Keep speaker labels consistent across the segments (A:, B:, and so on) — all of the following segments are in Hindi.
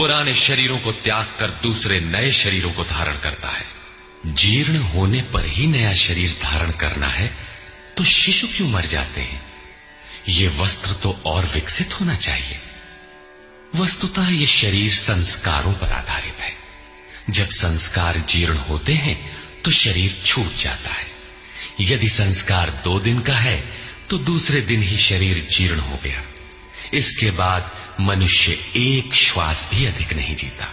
A: पुराने शरीरों को त्याग कर दूसरे नए शरीरों को धारण करता है। जीर्ण होने पर ही नया शरीर धारण करना है तो शिशु क्यों मर जाते हैं? ये वस्त्र तो और विकसित होना चाहिए। वस्तुतः ये शरीर संस्कारों पर आधारित है। जब संस्कार जीर्ण होते हैं तो शरीर छूट जाता है। यदि संस्कार 2 दिन का है तो दूसरे दिन ही शरीर जीर्ण हो गया। इसके बाद मनुष्य एक श्वास भी अधिक नहीं जीता।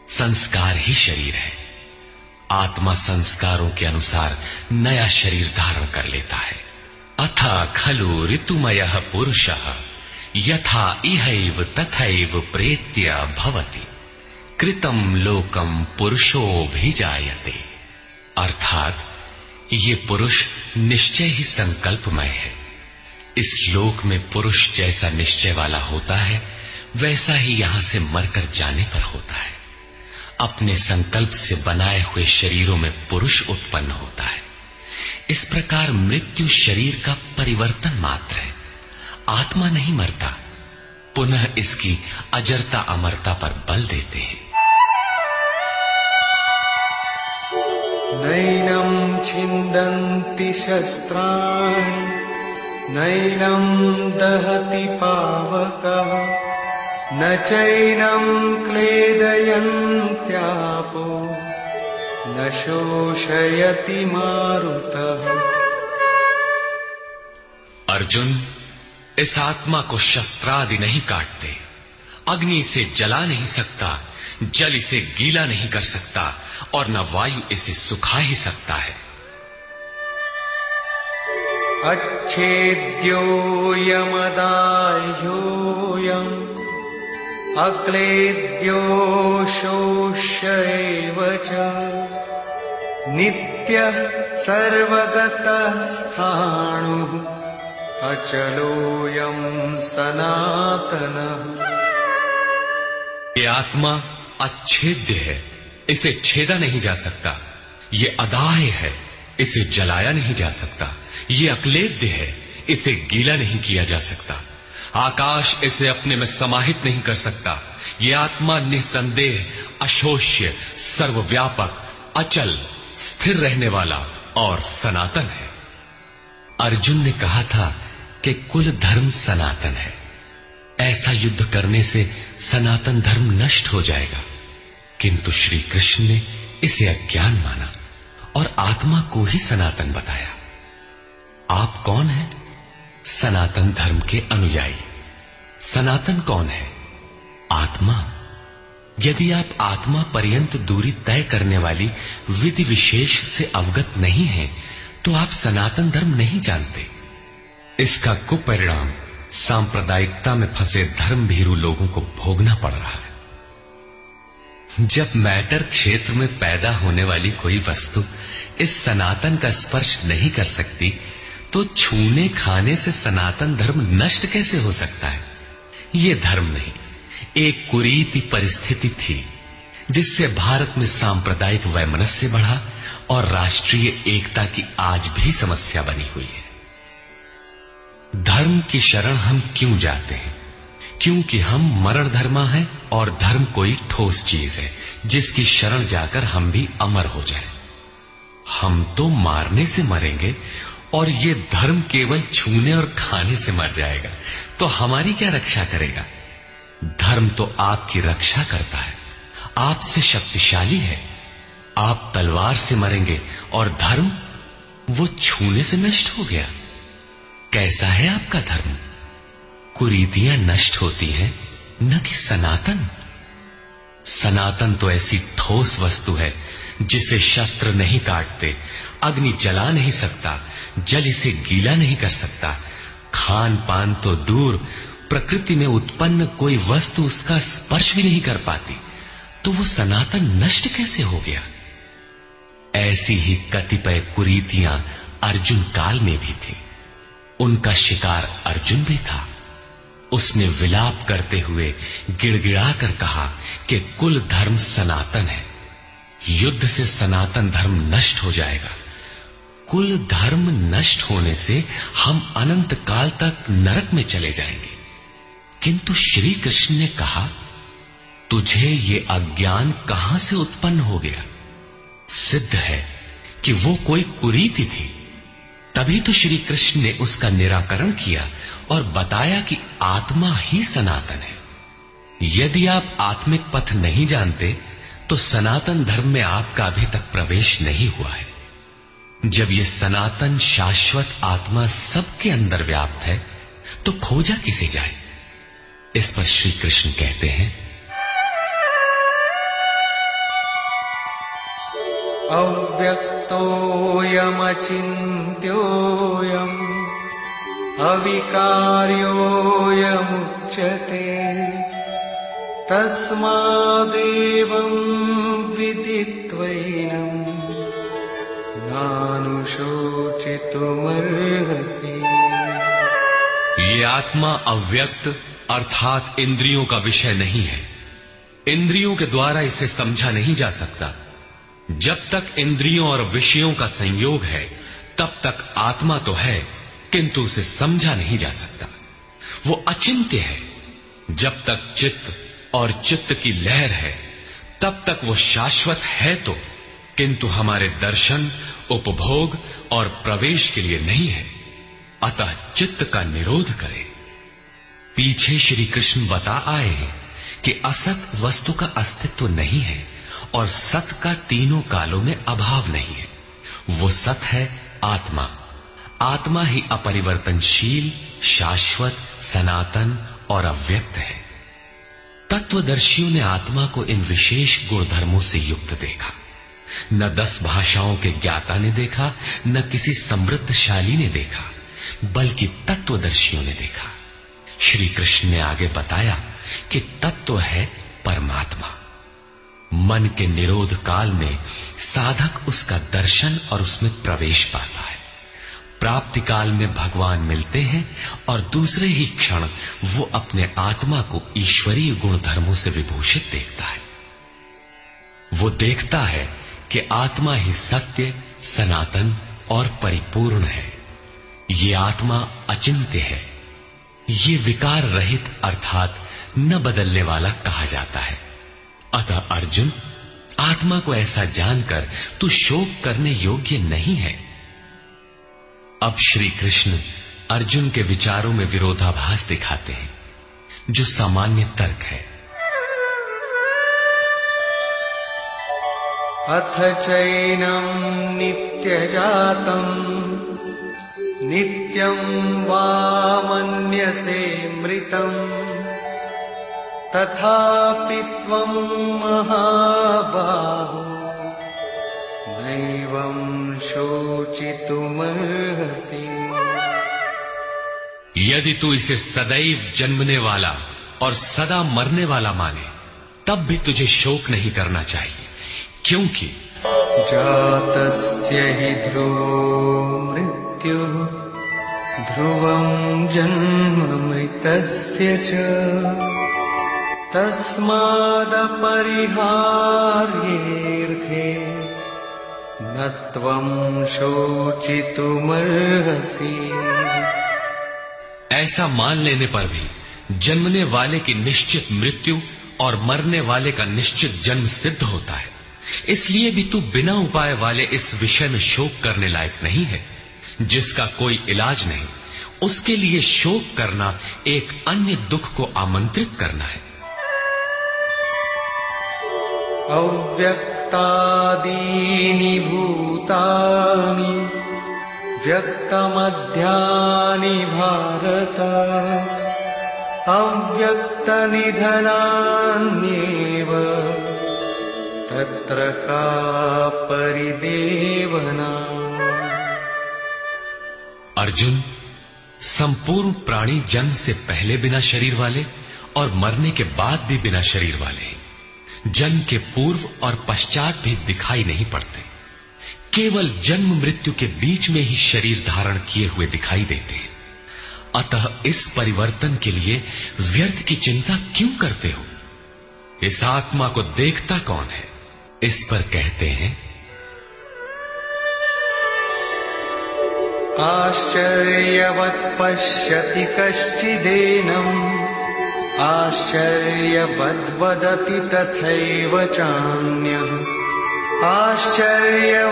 A: संस्कार ही शरीर है। आत्मा संस्कारों के अनुसार नया शरीर धारण कर लेता है। अथा खलु ऋतुमयः पुरुषः यथा इहैव तथैव प्रेत्य भवति कृतं लोकम पुरुषोऽभिजायते। अर्थात ये पुरुष निश्चय ही संकल्पमय है। इस लोक में पुरुष जैसा निश्चय वाला होता है वैसा ही यहां से मरकर जाने पर होता है। अपने संकल्प से बनाए हुए शरीरों में पुरुष उत्पन्न होता है। इस प्रकार मृत्यु शरीर का परिवर्तन मात्र है। आत्मा नहीं मरता, पुनः इसकी अजरता अमरता पर बल देते हैं।
B: नैनं छिन्दन्ति शस्त्राणि नैनं दहति पावकः न चैनं क्लेदयन्त्यापो न शोषयति मारुतः।
A: अर्जुन, इस आत्मा को शस्त्रादि नहीं काटते, अग्नि से जला नहीं सकता, जल इसे गीला नहीं कर सकता और न वायु इसे सुखा ही सकता है।
B: अच्छेद्यो यमदाह्योऽयम् अक्लेद्यो शोष्यैव च नित्यः सर्वगतः स्थाणुः अचलोऽयं सनातनः।
A: ये आत्मा अच्छेद्य है, इसे छेदा नहीं जा सकता। ये अदाह्य है, इसे जलाया नहीं जा सकता। ये अक्लेद्य है, इसे गीला नहीं किया जा सकता। आकाश इसे अपने में समाहित नहीं कर सकता। ये आत्मा निसंदेह अशोष्य, सर्वव्यापक, अचल, स्थिर रहने वाला और सनातन है। अर्जुन ने कहा था कि कुल धर्म सनातन है। ऐसा युद्ध करने से सनातन धर्म नष्ट हो जाएगा, किंतु श्री कृष्ण ने इसे अज्ञान माना और आत्मा को ही सनातन बताया। आप कौन हैं? सनातन धर्म के अनुयायी। सनातन कौन है? आत्मा। यदि आप आत्मा पर्यंत दूरी तय करने वाली विधि विशेष से अवगत नहीं हैं, तो आप सनातन धर्म नहीं जानते। इसका कुपरिणाम सांप्रदायिकता में फंसे धर्म भीरू लोगों को भोगना पड़ रहा है। जब मैटर क्षेत्र में पैदा होने वाली कोई वस्तु इस सनातन का स्पर्श नहीं कर सकती, तो छूने खाने से सनातन धर्म नष्ट कैसे हो सकता है? ये धर्म नहीं, एक कुरीति परिस्थिति थी जिससे भारत में सांप्रदायिक वैमनस्य बढ़ा और राष्ट्रीय एकता की आज भी समस्या बनी हुई है। धर्म की शरण हम क्यों जाते हैं? क्योंकि हम मरण धर्मा हैं और धर्म कोई ठोस चीज है जिसकी शरण जाकर हम भी अमर हो जाएं। हम तो मारने से मरेंगे और ये धर्म केवल छूने और खाने से मर जाएगा, तो हमारी क्या रक्षा करेगा? धर्म तो आपकी रक्षा करता है, आपसे शक्तिशाली है। आप तलवार से मरेंगे और धर्म वो छूने से नष्ट हो गया। कैसा है आपका धर्म? कुरीतियां नष्ट होती हैं, न कि सनातन। सनातन तो ऐसी ठोस वस्तु है जिसे शस्त्र नहीं काटते, अग्नि जला नहीं सकता, जल इसे गीला नहीं कर सकता। खान पान तो दूर, प्रकृति में उत्पन्न कोई वस्तु उसका स्पर्श भी नहीं कर पाती, तो वो सनातन नष्ट कैसे हो गया? ऐसी ही कतिपय कुरीतियां अर्जुन काल में भी थी। उनका शिकार अर्जुन भी था। उसने विलाप करते हुए गिड़गिड़ाकर कहा कि कुल धर्म सनातन है, युद्ध से सनातन धर्म नष्ट हो जाएगा। कुल धर्म नष्ट होने से हम अनंत काल तक नरक में चले जाएंगे। किंतु श्री कृष्ण ने कहा, तू तुझे ये अज्ञान कहां से उत्पन्न हो गया? सिद्ध है कि वो कोई कुरीति थी। तभी तो श्री कृष्ण ने उसका निराकरण किया और बताया कि आत्मा ही सनातन है। यदि आप आत्मिक पथ नहीं जानते तो सनातन धर्म में आपका अभी तक प्रवेश नहीं हुआ है। जब ये सनातन शाश्वत आत्मा सबके अंदर व्याप्त है तो खोजा किसे जाए? इस पर श्री कृष्ण कहते हैं,
B: अव्यक्तोऽयमचिन्त्योऽयम् अविकार्योऽयमुच्यते तस्मादेवं विदित्वैनं नानुशोचितुमर्हसि।
A: ये आत्मा अव्यक्त अर्थात इंद्रियों का विषय नहीं है। इंद्रियों के द्वारा इसे समझा नहीं जा सकता। जब तक इंद्रियों और विषयों का संयोग है तब तक आत्मा तो है, किंतु उसे समझा नहीं जा सकता। वो अचिंत्य है। जब तक चित्त और चित्त की लहर है तब तक वो शाश्वत है तो, किंतु हमारे दर्शन, उपभोग और प्रवेश के लिए नहीं है। अतः चित्त का निरोध करें। पीछे श्री कृष्ण बता आए हैं कि असत वस्तु का अस्तित्व नहीं है और सत का तीनों कालों में अभाव नहीं है। वो सत है आत्मा। आत्मा ही अपरिवर्तनशील, शाश्वत, सनातन और अव्यक्त है। तत्वदर्शियों ने आत्मा को इन विशेष गुणधर्मों से युक्त देखा। न 10 भाषाओं के ज्ञाता ने देखा, न किसी समृद्धशाली ने देखा, बल्कि तत्वदर्शियों ने देखा। श्री कृष्ण ने आगे बताया कि तत्व है परमात्मा। मन के निरोध काल में साधक उसका दर्शन और उसमें प्रवेश पाता है। प्राप्ति काल में भगवान मिलते हैं और दूसरे ही क्षण वो अपने आत्मा को ईश्वरीय गुण धर्मों से विभूषित देखता है। वो देखता है कि आत्मा ही सत्य, सनातन और परिपूर्ण है। ये आत्मा अचिंत्य है। ये विकार रहित अर्थात न बदलने वाला कहा जाता है। अतः अर्जुन, आत्मा को ऐसा जानकर तू शोक करने योग्य नहीं है। अब श्री कृष्ण अर्जुन के विचारों में विरोधाभास दिखाते हैं, जो सामान्य तर्क है।
B: अथ चैनं नित्यजातं नित्यं वा मन्यसे मृतं तथापि त्वं महाबाहो नैवं शोचितुमर्हसि।
A: यदि तू इसे सदैव जन्मने वाला और सदा मरने वाला माने तब भी तुझे शोक नहीं करना चाहिए, क्योंकि
B: जातस्य हि ध्रुवो मृत्युः ध्रुवं जन्म मृतस्य च तस्मादपरिहार्येऽर्थे न त्वं शोचितुमर्हसि।
A: ऐसा मान लेने पर भी जन्मने वाले की निश्चित मृत्यु और मरने वाले का निश्चित जन्म सिद्ध होता है। इसलिए भी तू बिना उपाय वाले इस विषय में शोक करने लायक नहीं है। जिसका कोई इलाज नहीं, उसके लिए शोक करना एक अन्य दुख को आमंत्रित करना है।
B: अव्यक्तादीनि भूतानि व्यक्तमध्यानि भारत अव्यक्तनिधनान्येव तत्र का परिदेवना।
A: अर्जुन, संपूर्ण प्राणी जन्म से पहले बिना शरीर वाले और मरने के बाद भी बिना शरीर वाले हैं। जन्म के पूर्व और पश्चात भी दिखाई नहीं पड़ते। केवल जन्म मृत्यु के बीच में ही शरीर धारण किए हुए दिखाई देते हैं। अतः इस परिवर्तन के लिए व्यर्थ की चिंता क्यों करते हो? इस आत्मा को देखता कौन है? इस पर कहते हैं,
B: आश्चर्यवत् पश्यति कश्चिदेनम् आश्चर्यवद्वदति तथैव चान्यः आश्चर्यवत्